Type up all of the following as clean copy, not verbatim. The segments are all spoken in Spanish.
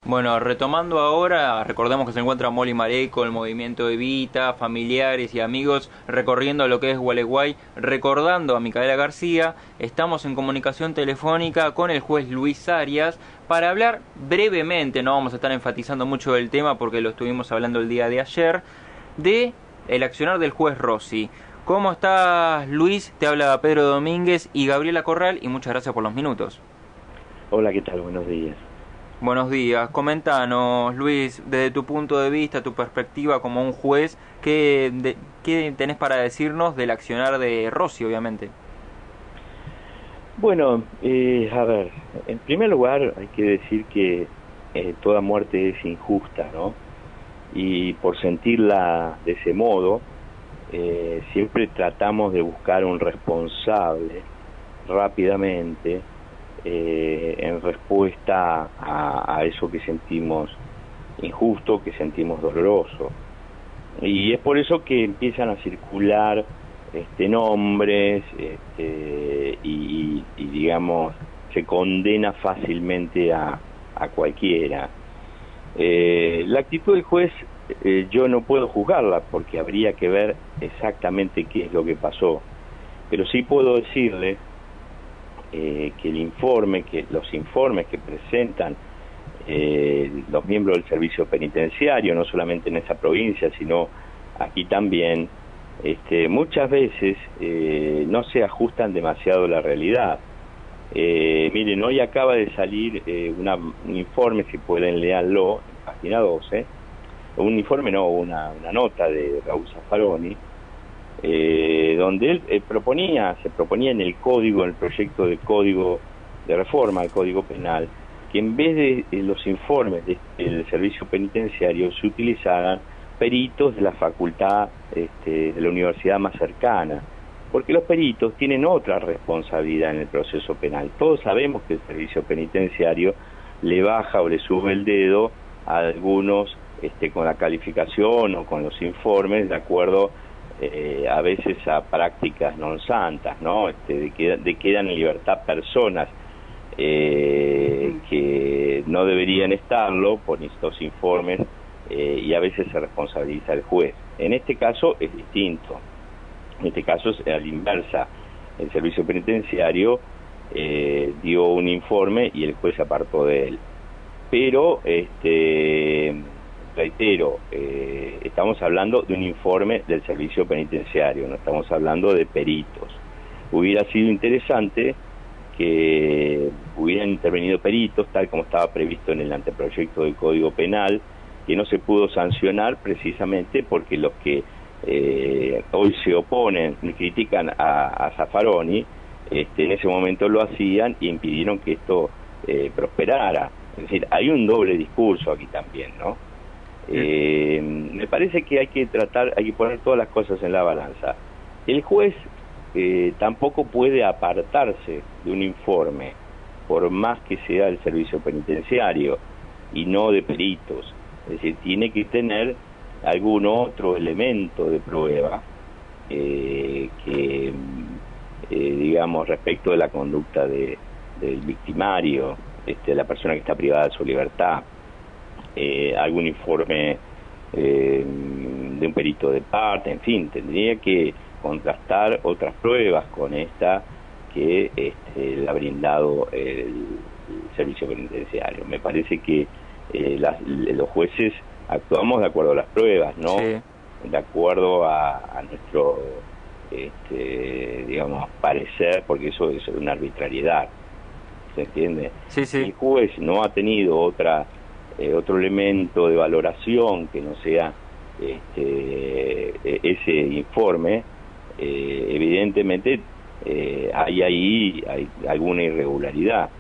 Bueno, retomando ahora, recordemos que se encuentra Molly Mareco, el movimiento Evita, familiares y amigos recorriendo lo que es Gualeguay, recordando a Micaela García. Estamos en comunicación telefónica con el juez Luis Arias para hablar brevemente, no vamos a estar enfatizando mucho el tema porque lo estuvimos hablando el día de ayer, de el accionar del juez Rossi. ¿Cómo estás, Luis? Te habla Pedro Domínguez y Gabriela Corral y muchas gracias por los minutos. Hola, ¿qué tal? Buenos días. Buenos días, coméntanos, Luis, desde tu punto de vista, tu perspectiva como un juez, ¿qué tenés para decirnos del accionar de Rossi, obviamente? Bueno, a ver, en primer lugar hay que decir que toda muerte es injusta, ¿no? Y por sentirla de ese modo, siempre tratamos de buscar un responsable rápidamente en respuesta a eso que sentimos injusto, que sentimos doloroso. Y es por eso que empiezan a circular nombres y digamos se condena fácilmente a cualquiera. La actitud del juez yo no puedo juzgarla porque habría que ver exactamente qué es lo que pasó, pero sí puedo decirle que los informes que presentan los miembros del servicio penitenciario, no solamente en esa provincia, sino aquí también, muchas veces no se ajustan demasiado a la realidad. Miren, hoy acaba de salir un informe, si pueden leerlo, en página 12, un informe, no, una nota de Raúl Zaffaroni, donde él se proponía en el proyecto de código de reforma al Código Penal, que en vez de los informes del servicio penitenciario se utilizaran peritos de la facultad de la universidad más cercana, porque los peritos tienen otra responsabilidad en el proceso penal. Todos sabemos que el servicio penitenciario le baja o le sube el dedo a algunos con la calificación o con los informes de acuerdo a veces a prácticas non santas, ¿no? De que quedan en libertad personas que no deberían estarlo por estos informes y a veces se responsabiliza el juez. En este caso es distinto. En este caso es a la inversa. El servicio penitenciario dio un informe y el juez se apartó de él. Pero, reitero, estamos hablando de un informe del servicio penitenciario, no estamos hablando de peritos. Hubiera sido interesante que hubieran intervenido peritos, tal como estaba previsto en el anteproyecto del Código Penal, que no se pudo sancionar precisamente porque los que hoy se oponen y critican a Zaffaroni, en ese momento lo hacían y impidieron que esto prosperara. Es decir, hay un doble discurso aquí también, ¿no? Me parece que hay que poner todas las cosas en la balanza. El juez tampoco puede apartarse de un informe, por más que sea del servicio penitenciario y no de peritos. Es decir, tiene que tener algún otro elemento de prueba digamos, respecto de la conducta del victimario, la persona que está privada de su libertad, algún informe de un perito de parte, en fin, tendría que contrastar otras pruebas con esta que le ha brindado el servicio penitenciario. Me parece que los jueces actuamos de acuerdo a las pruebas, no Sí, de acuerdo a nuestro digamos parecer, porque eso es una arbitrariedad, ¿se entiende? sí, Si sí. el juez no ha tenido otro elemento de valoración que no sea ese informe, evidentemente hay alguna irregularidad,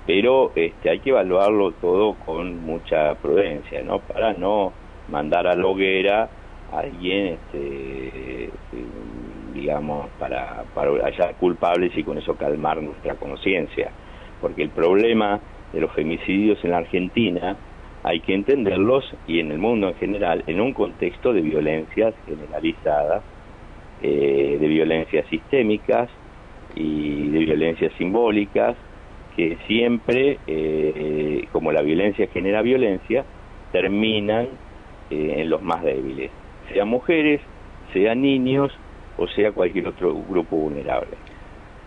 pero hay que evaluarlo todo con mucha prudencia, ¿no? Para no mandar a la hoguera a alguien, digamos, para hallar culpables y con eso calmar nuestra conciencia, porque el problema de los femicidios en la Argentina hay que entenderlos, y en el mundo en general, en un contexto de violencias generalizadas, de violencias sistémicas y de violencias simbólicas que siempre, como la violencia genera violencia, terminan en los más débiles, sean mujeres, sean niños o sea cualquier otro grupo vulnerable.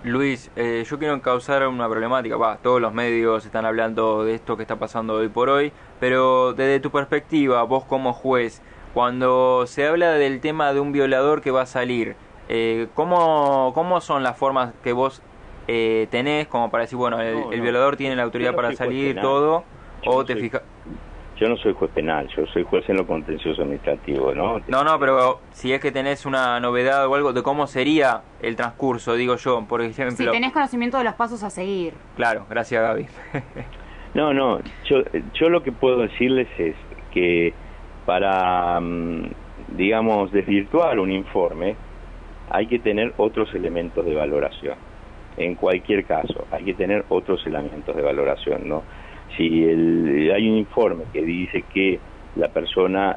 Luis, yo quiero encauzar una problemática. Todos los medios están hablando de esto que está pasando hoy por hoy, pero desde tu perspectiva, vos como juez, cuando se habla del tema de un violador que va a salir, ¿cómo son las formas que vos tenés como para decir, bueno, el violador tiene la autoridad para salir, todo, o te fijas? Yo no soy juez penal, yo soy juez en lo contencioso administrativo, ¿no? No, pero si es que tenés una novedad o algo de cómo sería el transcurso, digo yo, por ejemplo... Si tenés conocimiento de los pasos a seguir. Claro, gracias, Gaby. No, yo lo que puedo decirles es que para, digamos, desvirtuar un informe hay que tener otros elementos de valoración. En cualquier caso, hay que tener otros elementos de valoración, ¿no? Si hay un informe que dice que la persona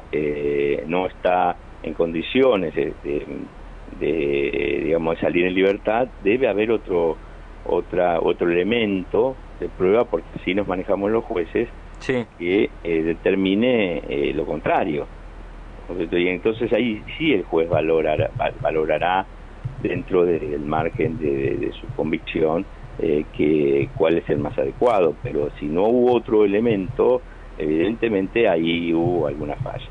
no está en condiciones digamos, de salir en libertad, debe haber otro elemento de prueba, porque así nos manejamos los jueces, sí, que determine lo contrario. Y entonces ahí sí el juez valorará dentro del margen de su convicción cuál es el más adecuado, pero si no hubo otro elemento, evidentemente ahí hubo alguna falla.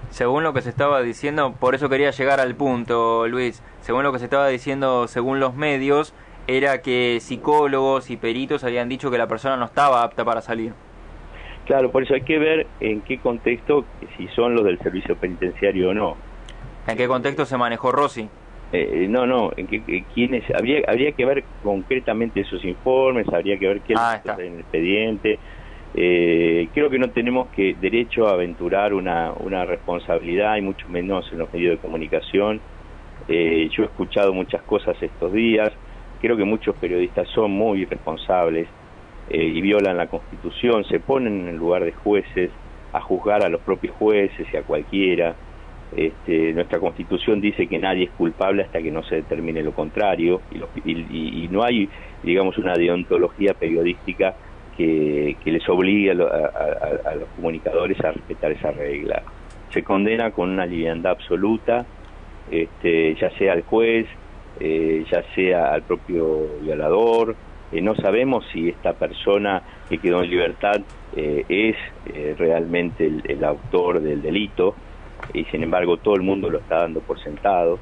Según lo que se estaba diciendo, por eso quería llegar al punto, Luis, según lo que se estaba diciendo, según los medios, era que psicólogos y peritos habían dicho que la persona no estaba apta para salir. Claro, por eso hay que ver en qué contexto, si son los del servicio penitenciario o no. ¿En qué contexto se manejó Rossi? ¿Quiénes? Habría que ver concretamente esos informes, habría que ver qué está en el expediente. Creo que no tenemos derecho a aventurar una responsabilidad, y mucho menos en los medios de comunicación. Yo he escuchado muchas cosas estos días, creo que muchos periodistas son muy irresponsables y violan la Constitución, se ponen en el lugar de jueces a juzgar a los propios jueces y a cualquiera. Nuestra Constitución dice que nadie es culpable hasta que no se determine lo contrario, y no hay, digamos, una deontología periodística que les obligue a los comunicadores a respetar esa regla. Se condena con una liviandad absoluta, ya sea al juez, ya sea al propio violador. No sabemos si esta persona que quedó en libertad es realmente el autor del delito, y sin embargo todo el mundo lo está dando por sentado.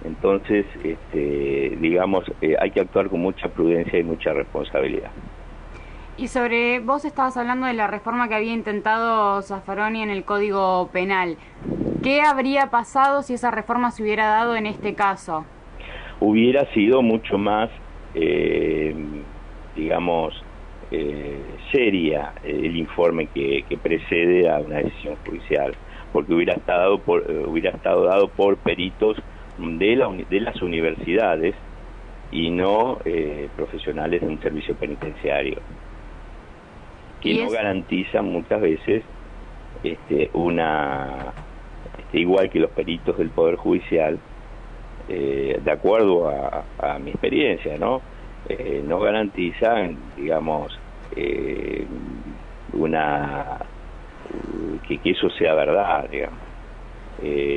Entonces, digamos, hay que actuar con mucha prudencia y mucha responsabilidad. Y vos estabas hablando de la reforma que había intentado Zaffaroni en el Código Penal. ¿Qué habría pasado si esa reforma se hubiera dado en este caso? Hubiera sido mucho más, digamos, seria el informe que precede a una decisión judicial, porque hubiera estado dado por peritos de las universidades y no profesionales de un servicio penitenciario, que no garantizan muchas veces igual que los peritos del Poder Judicial, de acuerdo a mi experiencia, ¿no? No garantizan, digamos, que eso sea verdad, digamos.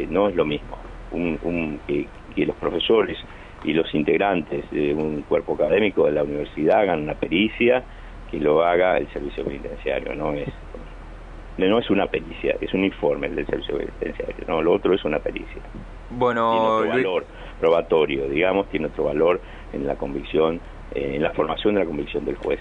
No es lo mismo que los profesores y los integrantes de un cuerpo académico de la universidad hagan una pericia, que lo haga el servicio penitenciario. No es una pericia, es un informe del servicio penitenciario. No, lo otro es una pericia. Bueno, tiene otro valor probatorio, digamos, tiene otro valor en la convicción, en la formación de la convicción del juez.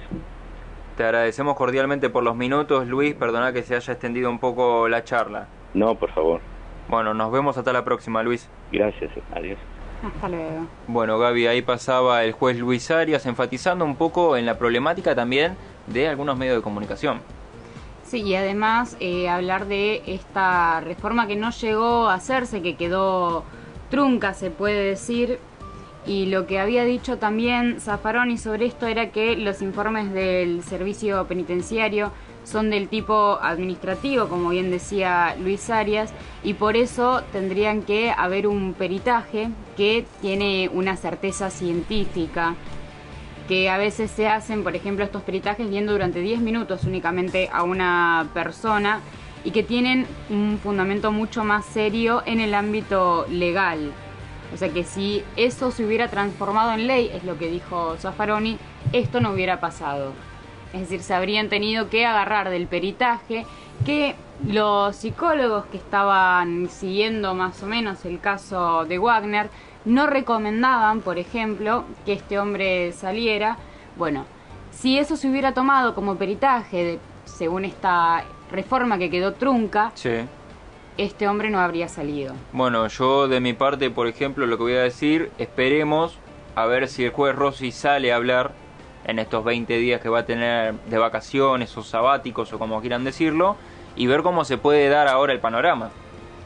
Te agradecemos cordialmente por los minutos, Luis. Perdona que se haya extendido un poco la charla. No, por favor. Bueno, nos vemos hasta la próxima, Luis. Gracias, adiós. Hasta luego. Bueno, Gaby, ahí pasaba el juez Luis Arias enfatizando un poco en la problemática también de algunos medios de comunicación. Sí, y además hablar de esta reforma que no llegó a hacerse, que quedó trunca, se puede decir. Y lo que había dicho también Zaffaroni sobre esto era que los informes del servicio penitenciario son del tipo administrativo, como bien decía Luis Arias, y por eso tendrían que haber un peritaje que tiene una certeza científica. que a veces se hacen, por ejemplo, estos peritajes viendo durante 10 minutos únicamente a una persona y que tienen un fundamento mucho más serio en el ámbito legal. O sea que si eso se hubiera transformado en ley, es lo que dijo Zaffaroni, esto no hubiera pasado. Es decir, se habrían tenido que agarrar del peritaje que los psicólogos que estaban siguiendo más o menos el caso de Wagner no recomendaban, por ejemplo, que este hombre saliera. Bueno, si eso se hubiera tomado como peritaje, según esta reforma que quedó trunca, Sí. este hombre no habría salido. Bueno, yo de mi parte, por ejemplo, lo que voy a decir, esperemos a ver si el juez Rossi sale a hablar en estos 20 días que va a tener de vacaciones o sabáticos o como quieran decirlo, y ver cómo se puede dar ahora el panorama.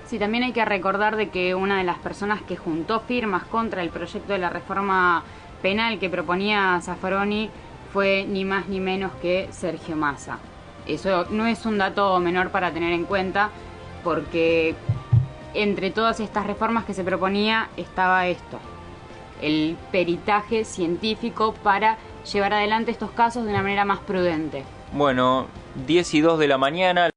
Sí, también hay que recordar de que una de las personas que juntó firmas contra el proyecto de la reforma penal que proponía Zaffaroni fue ni más ni menos que Sergio Massa. Eso no es un dato menor para tener en cuenta, porque entre todas estas reformas que se proponía estaba esto, el peritaje científico para llevar adelante estos casos de una manera más prudente. Bueno, 10:02 de la mañana,